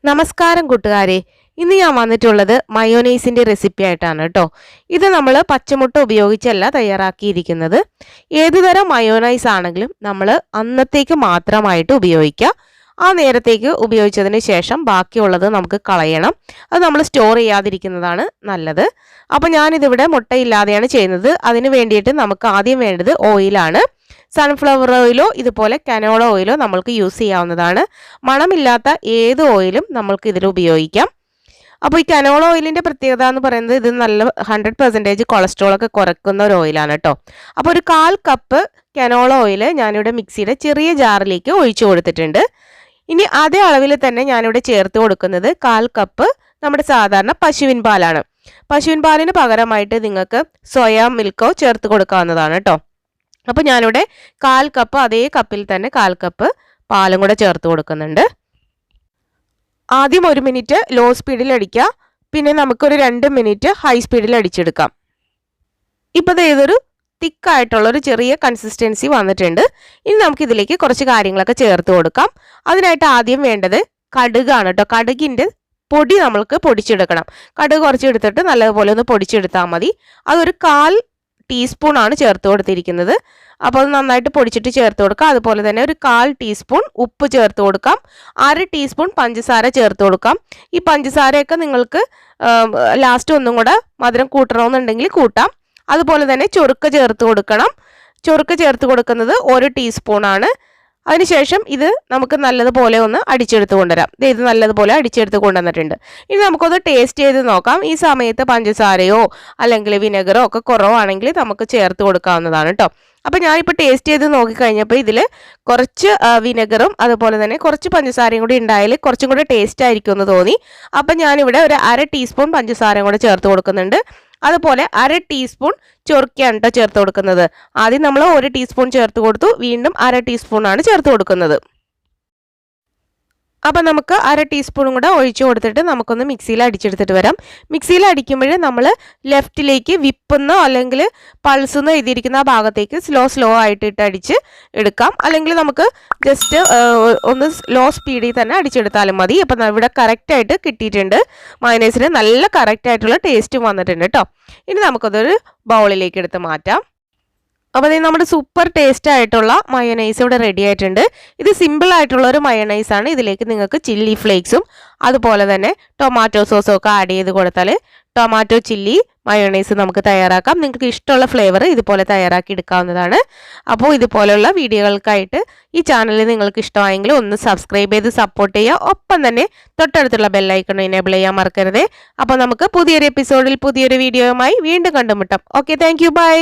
നമസ്കാരം കൂട്ടുകാരെ, ഇന്ന് ഞാൻ വന്നിട്ടുള്ളത് മയോനൈസിൻ്റെ റെസിപ്പി ആയിട്ടാണ് കേട്ടോ. ഇത് നമ്മൾ പച്ചമുട്ട ഉപയോഗിച്ചല്ല തയ്യാറാക്കിയിരിക്കുന്നത്. ഏതുതരം മയോനൈസ് ആണെങ്കിലും നമ്മൾ അന്നത്തേക്ക് മാത്രമായിട്ട് ഉപയോഗിക്കുക. ആ നേരത്തേക്ക് ഉപയോഗിച്ചതിന് ശേഷം ബാക്കിയുള്ളത് നമുക്ക് കളയണം. അത് നമ്മൾ സ്റ്റോർ ചെയ്യാതിരിക്കുന്നതാണ് നല്ലത്. അപ്പോൾ ഞാനിതിവിടെ മുട്ടയില്ലാതെയാണ് ചെയ്യുന്നത്. അതിന് വേണ്ടിയിട്ട് നമുക്ക് ആദ്യം വേണ്ടത് ഓയിലാണ്. സൺഫ്ലവർ ഓയിലോ ഇതുപോലെ കനോള ഓയിലോ നമ്മൾക്ക് യൂസ് ചെയ്യാവുന്നതാണ്. മണമില്ലാത്ത ഏത് ഓയിലും നമ്മൾക്ക് ഇതിൽ ഉപയോഗിക്കാം. അപ്പോൾ ഈ കനോള ഓയിലിൻ്റെ പ്രത്യേകത എന്ന് പറയുന്നത് ഇത് നല്ല 100% കൊളസ്ട്രോളൊക്കെ കുറയ്ക്കുന്ന ഒരു ഓയിലാണ് കേട്ടോ. അപ്പോൾ ഒരു 1/4 കപ്പ് കനോള ഓയിൽ ഞാനിവിടെ മിക്സിയുടെ ചെറിയ ജാറിലേക്ക് ഒഴിച്ചു കൊടുത്തിട്ടുണ്ട്. ഇനി അതേ അളവിൽ തന്നെ ഞാനിവിടെ ചേർത്ത് കൊടുക്കുന്നത് 1/4 കപ്പ് നമ്മുടെ സാധാരണ പശുവിൻ പാലാണ്. പശുവിൻ പാലിന് പകരമായിട്ട് നിങ്ങൾക്ക് സോയാ മിൽക്കോ ചേർത്ത് കൊടുക്കാവുന്നതാണ് കേട്ടോ. അപ്പോൾ ഞാനിവിടെ 1/4 കപ്പ് അതേ കപ്പിൽ തന്നെ 1/4 കപ്പ് പാലും കൂടെ ചേർത്ത് കൊടുക്കുന്നുണ്ട്. ആദ്യം 1 മിനിറ്റ് ലോ സ്പീഡിൽ അടിക്കുക, പിന്നെ നമുക്കൊരു 2 മിനിറ്റ് ഹൈ സ്പീഡിൽ അടിച്ചെടുക്കാം. ഇപ്പോൾ ഇതൊരു തിക്കായിട്ടുള്ളൊരു ചെറിയ കൺസിസ്റ്റൻസി വന്നിട്ടുണ്ട്. ഇനി നമുക്ക് ഇതിലേക്ക് കുറച്ച് കാര്യങ്ങളൊക്കെ ചേർത്ത് കൊടുക്കാം. അതിനായിട്ട് ആദ്യം വേണ്ടത് കടുകാണ് കേട്ടോ. കടുകിൻ്റെ പൊടി നമ്മൾക്ക് പൊടിച്ചെടുക്കണം. കടുക് കുറച്ച് എടുത്തിട്ട് നല്ലതുപോലെ ഒന്ന് പൊടിച്ചെടുത്താൽ മതി. അതൊരു 1/4 ടീസ്പൂണാണ് ചേർത്ത് കൊടുത്തിരിക്കുന്നത്. അപ്പോൾ അത് നന്നായിട്ട് പൊടിച്ചിട്ട് ചേർത്ത് കൊടുക്കാം. അതുപോലെ തന്നെ ഒരു 1/4 ടീസ്പൂൺ ഉപ്പ് ചേർത്ത് കൊടുക്കാം. 1/2 ടീസ്പൂൺ പഞ്ചസാര ചേർത്ത് കൊടുക്കാം. ഈ പഞ്ചസാരയൊക്കെ നിങ്ങൾക്ക് ലാസ്റ്റ് ഒന്നും കൂടെ മധുരം കൂട്ടണമെന്നുണ്ടെങ്കിൽ കൂട്ടാം. അതുപോലെ തന്നെ ചൊറുക്ക ചേർത്ത് കൊടുക്കണം. ചൊറുക്ക ചേർത്ത് കൊടുക്കുന്നത് 1 ടീസ്പൂണാണ്. അതിനുശേഷം ഇത് നമുക്ക് നല്ലതുപോലെ ഒന്ന് അടിച്ചെടുത്ത് കൊണ്ടുവരാം. ഇത് നല്ലതുപോലെ അടിച്ചെടുത്ത് കൊണ്ടുവന്നിട്ടുണ്ട്. ഇനി നമുക്കൊന്ന് ടേസ്റ്റ് ചെയ്ത് നോക്കാം. ഈ സമയത്ത് പഞ്ചസാരയോ അല്ലെങ്കിൽ വിനെഗറോ ഒക്കെ കുറവാണെങ്കിൽ നമുക്ക് ചേർത്ത് കൊടുക്കാവുന്നതാണ് കേട്ടോ. അപ്പോൾ ഞാനിപ്പോൾ ടേസ്റ്റ് ചെയ്ത് നോക്കിക്കഴിഞ്ഞപ്പോൾ ഇതിൽ കുറച്ച് വിനെഗറും അതുപോലെ തന്നെ കുറച്ച് പഞ്ചസാരയും കൂടി ഉണ്ടായാൽ കുറച്ചും കൂടി ടേസ്റ്റ് ആയിരിക്കും എന്ന് തോന്നി. അപ്പം ഞാനിവിടെ ഒരു 1/2 ടീസ്പൂൺ പഞ്ചസാരയും കൂടെ ചേർത്ത് കൊടുക്കുന്നുണ്ട്. അതുപോലെ 1/2 ടീസ്പൂൺ ചൊറുക്കയാണ് കേട്ടോ ചേർത്ത് കൊടുക്കുന്നത്. ആദ്യം നമ്മൾ 1 ടീസ്പൂൺ ചേർത്ത് കൊടുത്തു, വീണ്ടും 1/2 ടീസ്പൂണാണ് ചേർത്ത് കൊടുക്കുന്നത്. അപ്പം നമുക്ക് 1/2 ടീസ്പൂണും കൂടെ ഒഴിച്ചു കൊടുത്തിട്ട് നമുക്കൊന്ന് മിക്സിയിൽ അടിച്ചെടുത്തിട്ട് വരാം. മിക്സിയിൽ അടിക്കുമ്പോൾ നമ്മൾ ലെഫ്റ്റിലേക്ക് വിപ്പെന്നോ അല്ലെങ്കിൽ പൾസെന്നോ എഴുതിയിരിക്കുന്ന ആ ഭാഗത്തേക്ക് സ്ലോ ആയിട്ട് അടിച്ച് എടുക്കാം. അല്ലെങ്കിൽ നമുക്ക് ജസ്റ്റ് ഒന്ന് ലോ സ്പീഡിൽ തന്നെ അടിച്ചെടുത്താലും മതി. അപ്പം ഇവിടെ കറക്റ്റായിട്ട് കിട്ടിയിട്ടുണ്ട്. മയോനൈസിന് നല്ല കറക്റ്റായിട്ടുള്ള ടേസ്റ്റും വന്നിട്ടുണ്ട് കേട്ടോ. ഇനി നമുക്കതൊരു ബൗളിലേക്ക് എടുത്ത് മാറ്റാം. അപ്പോൾ നമ്മുടെ സൂപ്പർ ടേസ്റ്റ് ആയിട്ടുള്ള മയോനൈസ് ഇവിടെ റെഡി ആയിട്ടുണ്ട്. ഇത് സിമ്പിൾ ആയിട്ടുള്ള ഒരു മയോനൈസ് ആണ്. ഇതിലേക്ക് നിങ്ങൾക്ക് ചില്ലി ഫ്ലേക്സും അതുപോലെ തന്നെ ടൊമാറ്റോ സോസും ഒക്കെ ആഡ് ചെയ്ത് കൊടുത്താൽ ടൊമാറ്റോ ചില്ലി മയോനൈസ് നമുക്ക് തയ്യാറാക്കാം. നിങ്ങൾക്ക് ഇഷ്ടമുള്ള ഫ്ലേവർ ഇതുപോലെ തയ്യാറാക്കി എടുക്കാവുന്നതാണ്. അപ്പോൾ ഇതുപോലെയുള്ള വീഡിയോകൾക്കായിട്ട് ഈ ചാനൽ നിങ്ങൾക്ക് ഇഷ്ടമായെങ്കിൽ ഒന്ന് സബ്സ്ക്രൈബ് ചെയ്ത് സപ്പോർട്ട് ചെയ്യുക. ഒപ്പം തന്നെ തൊട്ടടുത്തുള്ള ബെല്ലൈക്കൺ എനേബിൾ ചെയ്യാൻ മറക്കരുതേ. അപ്പോൾ നമുക്ക് പുതിയൊരു എപ്പിസോഡിൽ പുതിയൊരു വീഡിയോയുമായി വീണ്ടും കണ്ടുമുട്ടാം. Okay, thank you, by.